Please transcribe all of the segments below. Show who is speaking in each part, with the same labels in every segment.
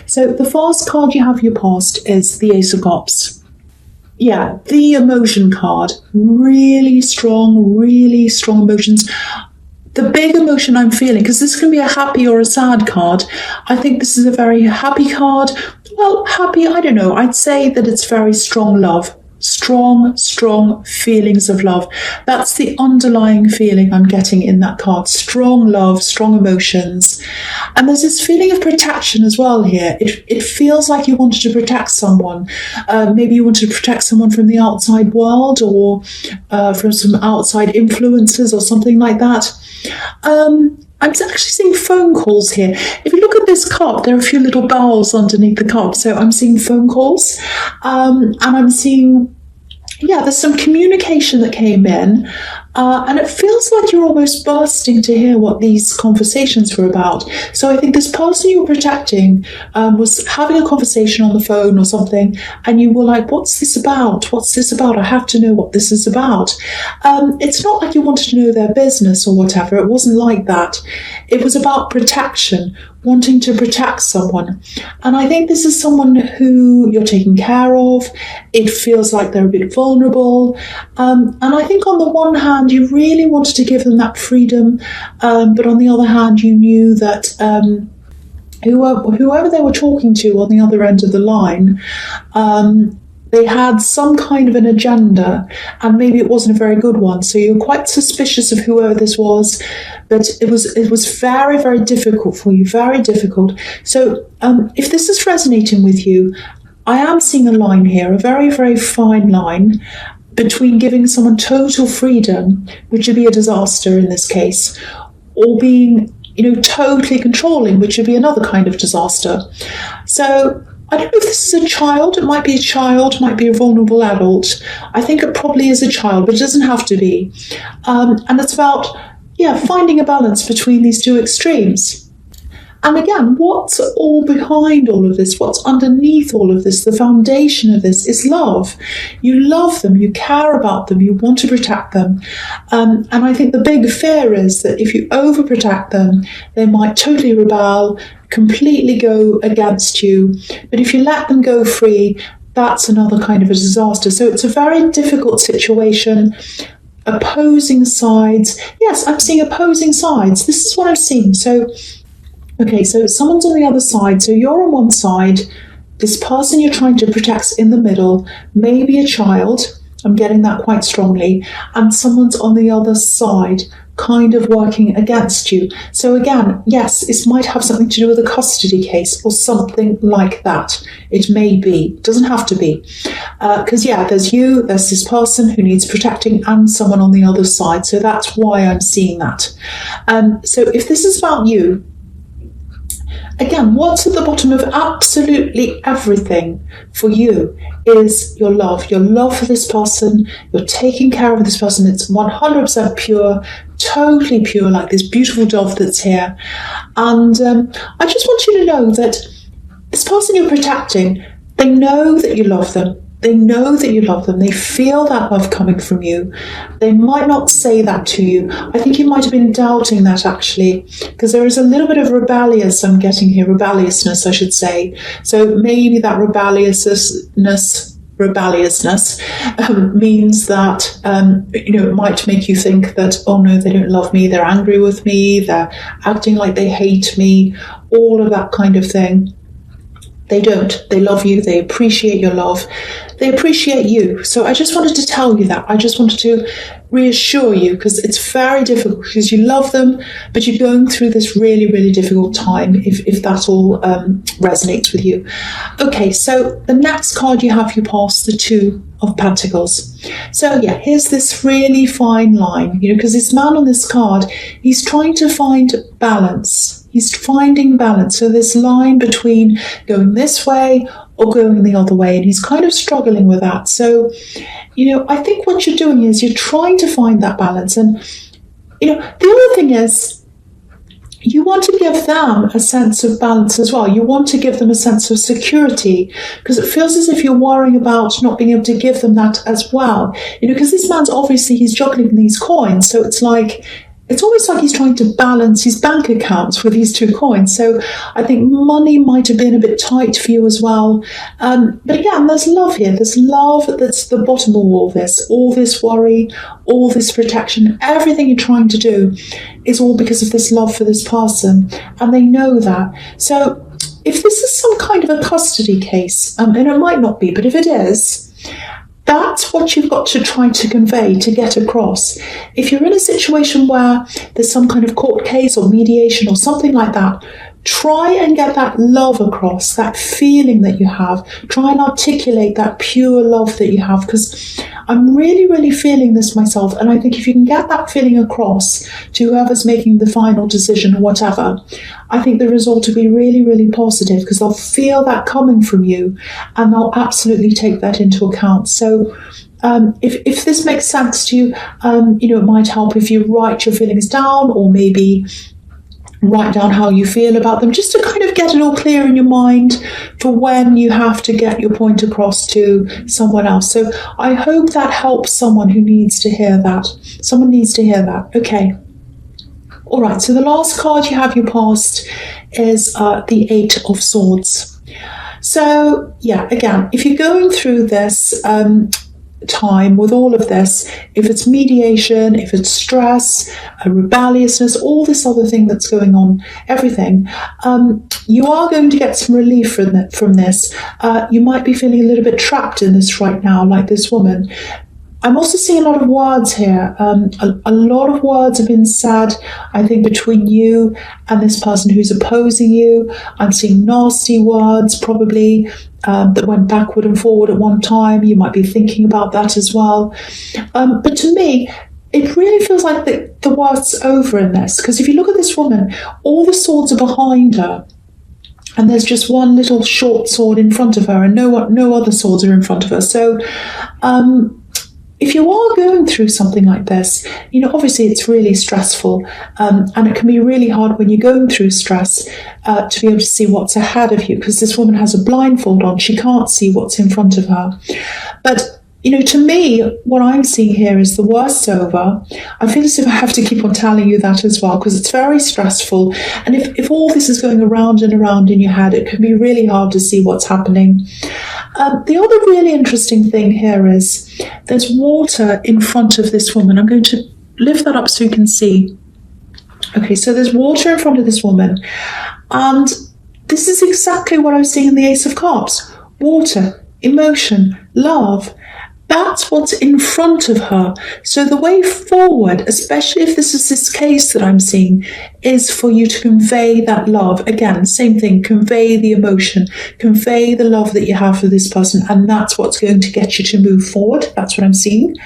Speaker 1: So the first card you have your past is the Ace of Cups. Yeah, the emotion card. Really strong emotions. The big emotion I'm feeling, because this can be a happy or a sad card, I think this is a very happy card. Well, happy, I don't know. I'd say that it's very strong love. Strong feelings of love. That's the underlying feeling I'm getting in that card. Strong love, strong emotions. And there's this feeling of protection as well here. It feels like you wanted to protect someone. Maybe you wanted to protect someone from the outside world, or from some outside influences or something like that. I'm actually seeing phone calls here. If you look at this cup, there are a few little bells underneath the cup. So I'm seeing phone calls, and I'm seeing, there's some communication that came in, and it feels like you're almost bursting to hear what these conversations were about. So I think this person you were protecting was having a conversation on the phone or something, and you were like, what's this about? What's this about? I have to know what this is about. It's not like you wanted to know their business or whatever. It wasn't like that. It was about protection, wanting to protect someone. And I think this is someone who you're taking care of. It feels like they're a bit vulnerable. And I think on the one hand, you really wanted to give them that freedom. But on the other hand, you knew that whoever they were talking to on the other end of the line, they had some kind of an agenda, and maybe it wasn't a very good one. So you're quite suspicious of whoever this was, but it was very, very difficult for you, very difficult. So if this is resonating with you, I am seeing a line here, a very, very fine line between giving someone total freedom, which would be a disaster in this case, or being, totally controlling, which would be another kind of disaster. So I don't know if this is a child. It might be a child, might be a vulnerable adult. I think it probably is a child, but it doesn't have to be. And it's about, finding a balance between these two extremes. And again, what's all behind all of this? What's underneath all of this? The foundation of this is love. You love them, you care about them, you want to protect them. And I think the big fear is that if you overprotect them, they might totally rebel, completely go against you. But if you let them go free, that's another kind of a disaster. So it's a very difficult situation. Opposing sides. Yes, I'm seeing opposing sides. This is what I'm seeing. So someone's on the other side. So you're on one side. This person you're trying to protect's in the middle, maybe a child. I'm getting that quite strongly. And someone's on the other side, kind of working against you. So again, yes, it might have something to do with a custody case or something like that. It may be. It doesn't have to be. Because, there's you, there's this person who needs protecting, and someone on the other side. So that's why I'm seeing that. So if this is about you, again, what's at the bottom of absolutely everything for you is your love for this person. You're taking care of this person. It's 100% pure, totally pure, like this beautiful dove that's here. And I just want you to know that this person you're protecting, they know that you love them. They know that you love them. They feel that love coming from you. They might not say that to you. I think you might have been doubting that, actually, because there is a little bit of rebelliousness, I should say. So maybe that rebelliousness means that, it might make you think that, oh no, they don't love me. They're angry with me. They're acting like they hate me. All of that kind of thing. They don't. They love you. They appreciate your love. They appreciate you. So I just wanted to tell you that. I just wanted to reassure you, because it's very difficult, because you love them, but you're going through this really, really difficult time, if that all resonates with you. Okay, so the next card you have, you pass the Two of Pentacles. So here's this really fine line, because this man on this card, he's trying to find balance. He's finding balance. So this line between going this way or going the other way, and he's kind of struggling with that. So, I think what you're doing is you're trying to find that balance. And, the other thing is, you want to give them a sense of balance as well. You want to give them a sense of security, because it feels as if you're worrying about not being able to give them that as well. Because this man's obviously, he's juggling these coins. So it's like, it's almost like he's trying to balance his bank accounts with these two coins. So I think money might have been a bit tight for you as well. But again, there's love here. There's love that's the bottom of all this worry, all this protection, everything you're trying to do is all because of this love for this person. And they know that. So if this is some kind of a custody case, and it might not be, but if it is, that's what you've got to try to convey, to get across. If you're in a situation where there's some kind of court case or mediation or something like that, try and get that love across, that feeling that you have. Try and articulate that pure love that you have, because I'm really, really feeling this myself. And I think if you can get that feeling across to whoever's making the final decision or whatever, I think the result will be really, really positive, because they'll feel that coming from you and they'll absolutely take that into account. So if this makes sense to you, it might help if you write your feelings down, or maybe write down how you feel about them, just to kind of get it all clear in your mind for when you have to get your point across to someone else. So I hope that helps someone who needs to hear that. Someone needs to hear that. Okay. All right. So the last card you have your past is the Eight of Swords. So yeah, again, if you're going through this time with all of this, if it's mediation, if it's stress, rebelliousness, all this other thing that's going on, everything, you are going to get some relief from this. You might be feeling a little bit trapped in this right now, like this woman. I'm also seeing a lot of words here. A lot of words have been said, I think, between you and this person who's opposing you. I'm seeing nasty words, probably, that went backward and forward at one time. You might be thinking about that as well. But to me, it really feels like the worst's over in this, because if you look at this woman, all the swords are behind her. And there's just one little short sword in front of her, and no other swords are in front of her. So, if you are going through something like this, obviously it's really stressful, and it can be really hard when you're going through stress to be able to see what's ahead of you, because this woman has a blindfold on. She can't see what's in front of her. But, to me, what I'm seeing here is the worst's over. I feel as if I have to keep on telling you that as well, because it's very stressful. And if all this is going around and around in your head, it can be really hard to see what's happening. The other really interesting thing here is there's water in front of this woman. I'm going to lift that up so you can see. Okay, so there's water in front of this woman. And this is exactly what I was seeing in the Ace of Cups. Water, emotion, love. That's what's in front of her. So the way forward, especially if this is this case that I'm seeing, is for you to convey that love. Again, same thing, convey the emotion, convey the love that you have for this person. And that's what's going to get you to move forward. That's what I'm seeing.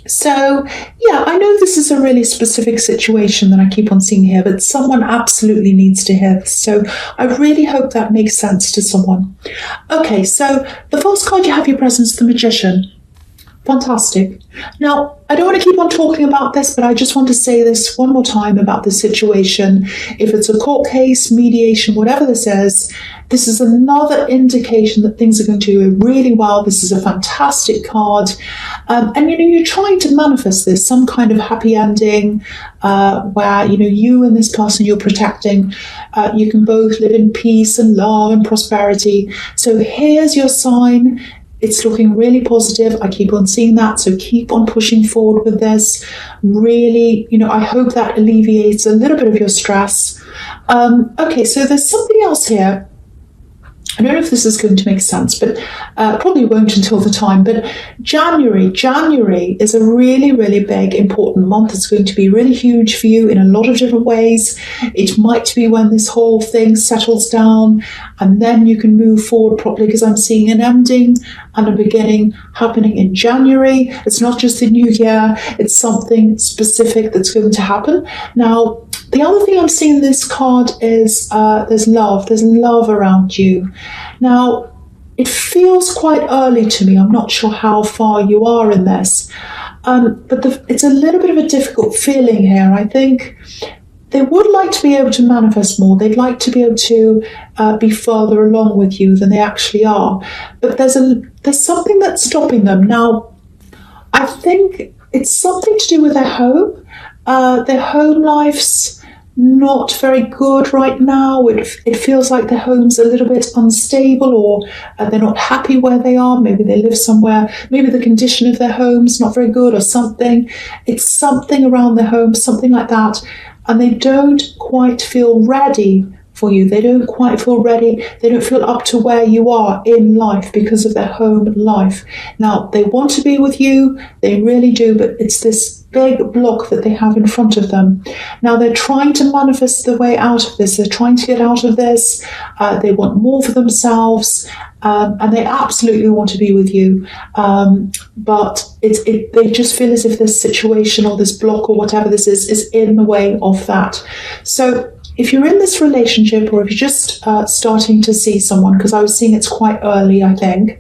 Speaker 1: So, yeah, I know this is a really specific situation that I keep on seeing here, but someone absolutely needs to hear this. So I really hope that makes sense to someone. Okay, so the first card you have your presence, the Magician. Fantastic. Now, I don't want to keep on talking about this, but I just want to say this one more time about this situation. If it's a court case, mediation, whatever this is another indication that things are going to go really well. This is a fantastic card. And, you're trying to manifest this, some kind of happy ending where, you and this person you're protecting, you can both live in peace and love and prosperity. So here's your sign. It's looking really positive. I keep on seeing that. So keep on pushing forward with this. Really, I hope that alleviates a little bit of your stress. Okay, so there's something else here. I don't know if this is going to make sense, but probably won't until the time. But January is a really, really big, important month. It's going to be really huge for you in a lot of different ways. It might be when this whole thing settles down, and then you can move forward properly, because I'm seeing an ending and a beginning happening in January. It's not just the new year. It's something specific that's going to happen. Now, the other thing I'm seeing in this card is there's love. There's love around you. Now, it feels quite early to me. I'm not sure how far you are in this. But it's a little bit of a difficult feeling here. I think they would like to be able to manifest more. They'd like to be able to be further along with you than they actually are. But there's something that's stopping them. Now, I think it's something to do with their home life's not very good right now. It feels like their home's a little bit unstable, or they're not happy where they are. Maybe they live somewhere, maybe the condition of their home's not very good or something. It's something around their home, something like that. And they don't quite feel ready for you. They don't quite feel ready. They don't feel up to where you are in life because of their home life. Now, they want to be with you. They really do, but it's this big block that they have in front of them. Now, they're trying to manifest the way out of this. They're trying to get out of this. They want more for themselves, and they absolutely want to be with you. But they just feel as if this situation or this block or whatever this is in the way of that. So if you're in this relationship, or if you're just starting to see someone, because I was seeing it's quite early, I think,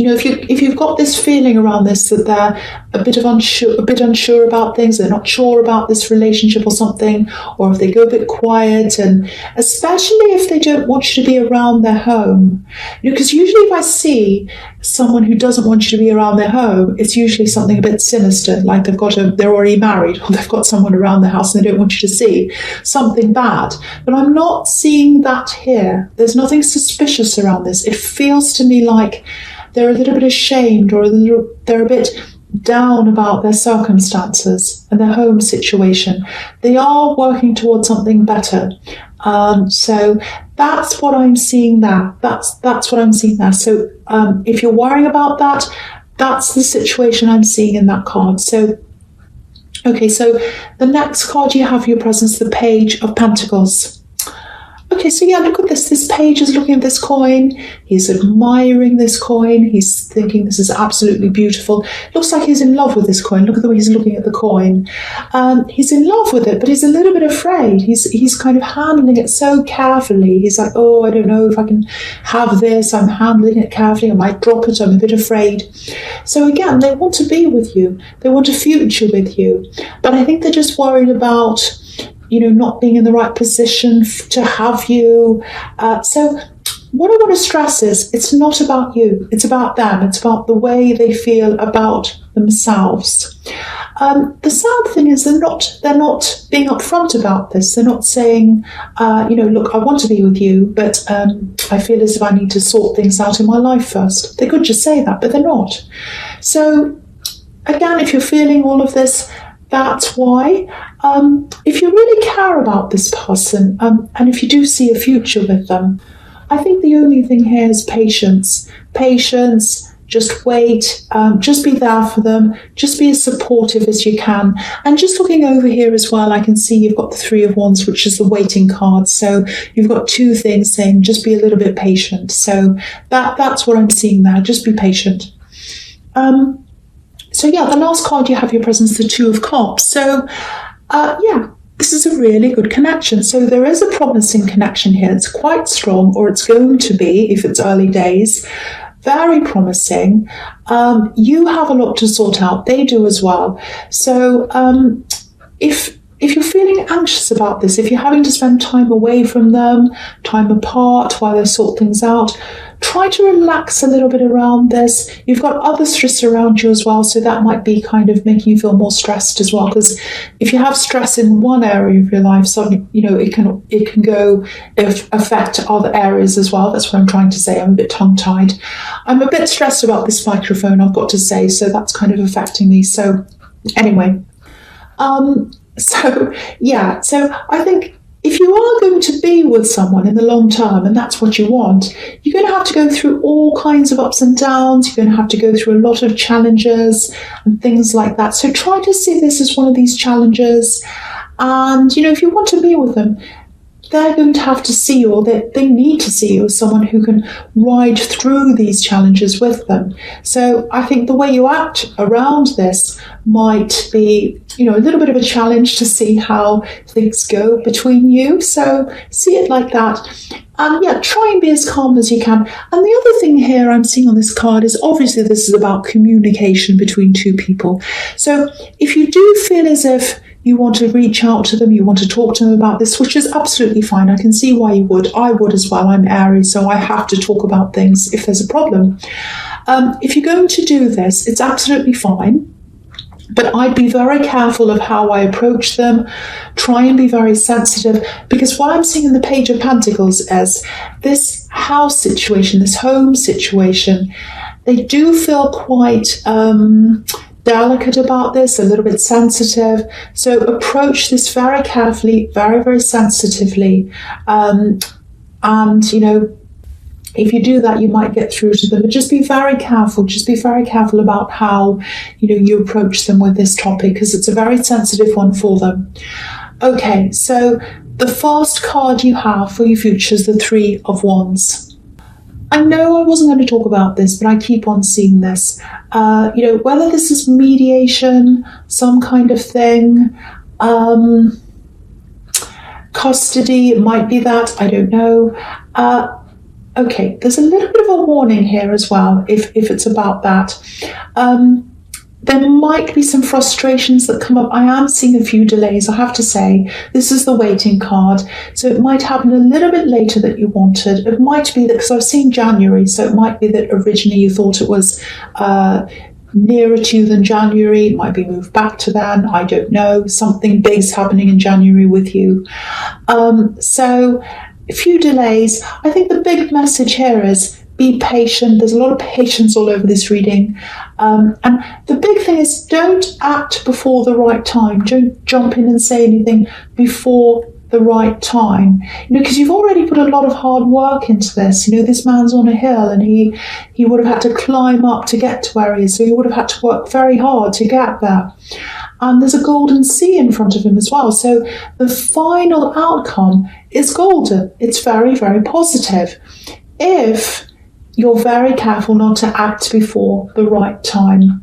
Speaker 1: if you've got this feeling around this, that they're a bit unsure about things, they're not sure about this relationship or something, or if they go a bit quiet, and especially if they don't want you to be around their home, because usually if I see someone who doesn't want you to be around their home, it's usually something a bit sinister, like they're already married, or they've got someone around the house and they don't want you to see something bad. But I'm not seeing that here. There's nothing suspicious around this. It feels to me like they're a little bit ashamed, or they're a bit down about their circumstances and their home situation. They are working towards something better. So that's what I'm seeing there. That's what I'm seeing there. So if you're worrying about that, that's the situation I'm seeing in that card. So, okay, so the next card you have for your presence, the Page of Pentacles. Okay, so yeah, look at this. This page is looking at this coin. He's admiring this coin. He's thinking this is absolutely beautiful. Looks like he's in love with this coin. Look at the way he's looking at the coin. He's in love with it, but he's a little bit afraid. He's kind of handling it so carefully. He's like, oh, I don't know if I can have this. I'm handling it carefully. I might drop it. I'm a bit afraid. So again, they want to be with you. They want a future with you. But I think they're just worried about not being in the right position to have you. So what I want to stress is it's not about you. It's about them. It's about the way they feel about themselves. The sad thing is they're not being upfront about this. They're not saying, look, I want to be with you, but I feel as if I need to sort things out in my life first. They could just say that, but they're not. So again, if you're feeling all of this, that's why. If you really care about this person, and if you do see a future with them, I think the only thing here is patience. Patience, just wait, just be there for them, just be as supportive as you can. And just looking over here as well, I can see you've got the Three of Wands, which is the waiting card. So you've got two things saying just be a little bit patient. So that's what I'm seeing there, just be patient. So yeah, the last card you have your presence, the Two of Cups. So this is a really good connection. So there is a promising connection here. It's quite strong, or it's going to be if it's early days. Very promising. You have a lot to sort out. They do as well. So if you're feeling anxious about this, if you're having to spend time away from them, time apart while they sort things out, try to relax a little bit around this. You've got other stress around you as well, so that might be kind of making you feel more stressed as well. Because if you have stress in one area of your life, suddenly it can go affect other areas as well. That's what I'm trying to say. I'm a bit tongue-tied. I'm a bit stressed about this microphone, I've got to say, so that's kind of affecting me. So anyway, so I think if you are going to be with someone in the long term, and that's what you want, you're going to have to go through all kinds of ups and downs. You're going to have to go through a lot of challenges and things like that. So try to see this as one of these challenges. And, if you want to be with them, they're going to have to see you, or they need to see you as someone who can ride through these challenges with them. So I think the way you act around this might be, a little bit of a challenge to see how things go between you. So see it like that. And try and be as calm as you can. And the other thing here I'm seeing on this card is obviously this is about communication between two people. So if you do feel as if you want to reach out to them, you want to talk to them about this, which is absolutely fine. I can see why you would. I would as well. I'm Aries, so I have to talk about things if there's a problem. If you're going to do this, it's absolutely fine. But I'd be very careful of how I approach them. Try and be very sensitive, because what I'm seeing in the Page of Pentacles is this house situation, this home situation. They do feel quite delicate about this, a little bit sensitive. So approach this very carefully, very, very sensitively. And, you know, if you do that, you might get through to them. But just be very careful. Just be very careful about how, you know, you approach them with this topic, because it's a very sensitive one for them. Okay, so the first card you have for your future is the Three of Wands. I know I wasn't going to talk about this, but I keep on seeing this. You know, whether this is mediation, some kind of thing, custody, it might be that, I don't know. Okay, there's a little bit of a warning here as well, if it's about that. There might be some frustrations that come up. I am seeing a few delays, I have to say. This is the waiting card, so it might happen a little bit later than you wanted. It might be that, because I've seen January, so it might be that originally you thought it was nearer to you than January. It might be moved back to then, I don't know. Something big's happening in January with you. So a few delays. I think the big message here is be patient. There's a lot of patience all over this reading. And the big thing is, don't act before the right time. Don't jump in and say anything before the right time. You know, because you've already put a lot of hard work into this. You know, this man's on a hill, and he would have had to climb up to get to where he is. So he would have had to work very hard to get there. And there's a golden sea in front of him as well. So the final outcome is golden. It's very, very positive, if you're very careful not to act before the right time.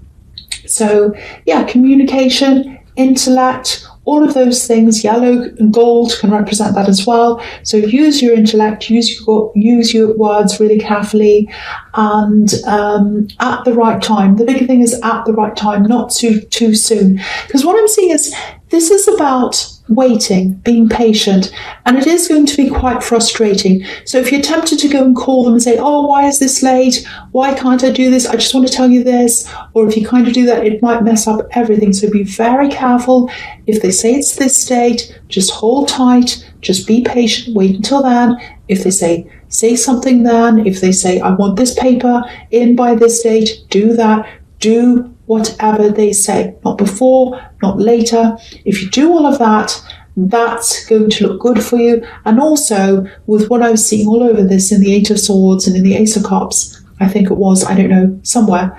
Speaker 1: So yeah, communication, intellect, all of those things, yellow and gold can represent that as well. So use your intellect, use your words really carefully, and at the right time. The big thing is at the right time, not too soon. Because what I'm seeing is, this is about waiting, being patient, and it is going to be quite frustrating. So if you're tempted to go and call them and say, oh, why is this late? Why can't I do this? I just want to tell you this. Or if you kind of do that, it might mess up everything. So be very careful. If they say it's this date, just hold tight, just be patient, wait until then. If they say something then, if they say, I want this paper in by this date, do that. Do whatever they say, not before, not later. If you do all of that, that's going to look good for you. And also, with what I was seeing all over this in the Eight of Swords and in the Ace of Cups, I think it was, I don't know, somewhere,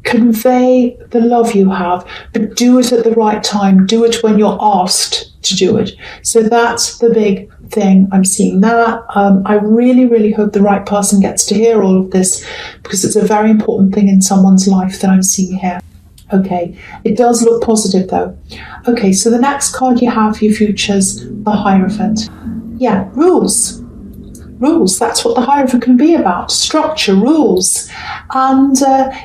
Speaker 1: convey the love you have, but do it at the right time. Do it when you're asked to do it. So that's the big thing. I'm seeing that. I really, really hope the right person gets to hear all of this, because it's a very important thing in someone's life that I'm seeing here. Okay, it does look positive though. Okay, so the next card you have for your futures, the Hierophant. Yeah, rules. Rules, that's what the Hierophant can be about. Structure, rules. And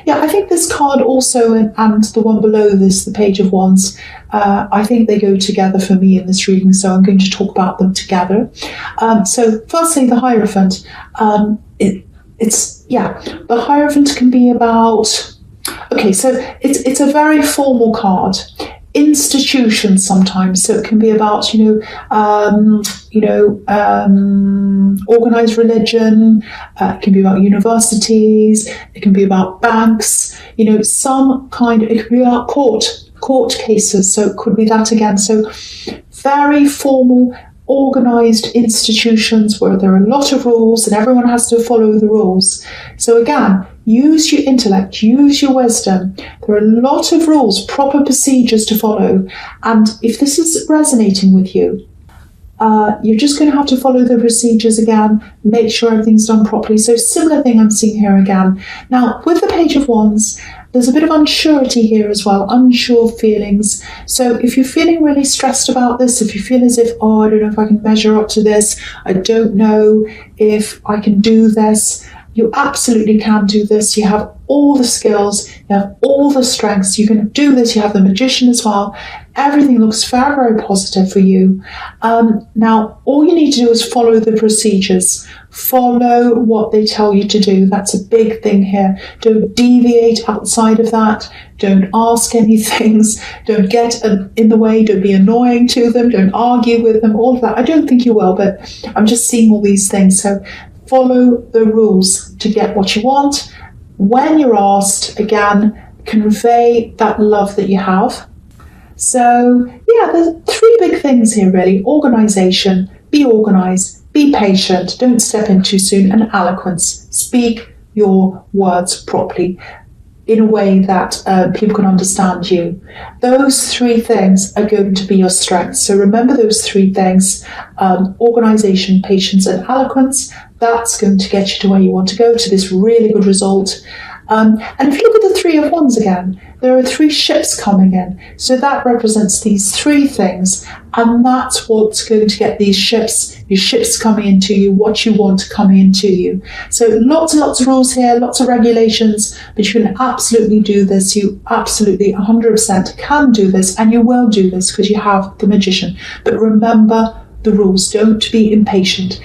Speaker 1: yeah, I think this card also, and the one below this, the Page of Wands, I think they go together for me in this reading, so I'm going to talk about them together. So firstly, the Hierophant. The Hierophant can be about, okay, so it's a very formal card. Institutions sometimes, so it can be about organized religion, it can be about universities, it can be about banks, some kind of, it can be about court cases, so it could be that again. So very formal, organized institutions where there are a lot of rules and everyone has to follow the rules. So again, use your intellect, use your wisdom. There are a lot of rules, proper procedures to follow. And if this is resonating with you, you're just going to have to follow the procedures again, make sure everything's done properly. So similar thing I'm seeing here again. Now, with the Page of Wands, there's a bit of unsurety here as well, unsure feelings. So if you're feeling really stressed about this, if you feel as if, I don't know if I can measure up to this, I don't know if I can do this, You absolutely can do this. You have all the skills, you have all the strengths. You can do this. You have the magician as well. Everything looks very, very positive for you. Now, all you need to do is follow the procedures. Follow what they tell you to do. That's a big thing here. Don't deviate outside of that. Don't ask any things. Don't get in the way. Don't be annoying to them. Don't argue with them. All of that. I don't think you will, but I'm just seeing all these things. So follow the rules to get what you want. When you're asked, again, convey that love that you have. So, yeah, there's 3 big things here, really. Organisation, be organised, be patient, don't step in too soon, and eloquence. Speak your words properly in a way that people can understand you. Those 3 things are going to be your strengths. So remember those 3 things, organisation, patience, and eloquence. That's going to get you to where you want to go, to this really good result. And if you look at the 3 of Wands again, there are 3 ships coming in. So that represents these 3 things. And that's what's going to get these ships, your ships coming into you, what you want coming into you. So lots and lots of rules here, lots of regulations, but you can absolutely do this. You absolutely 100% can do this, and you will do this because you have the magician. But remember the rules. Don't be impatient.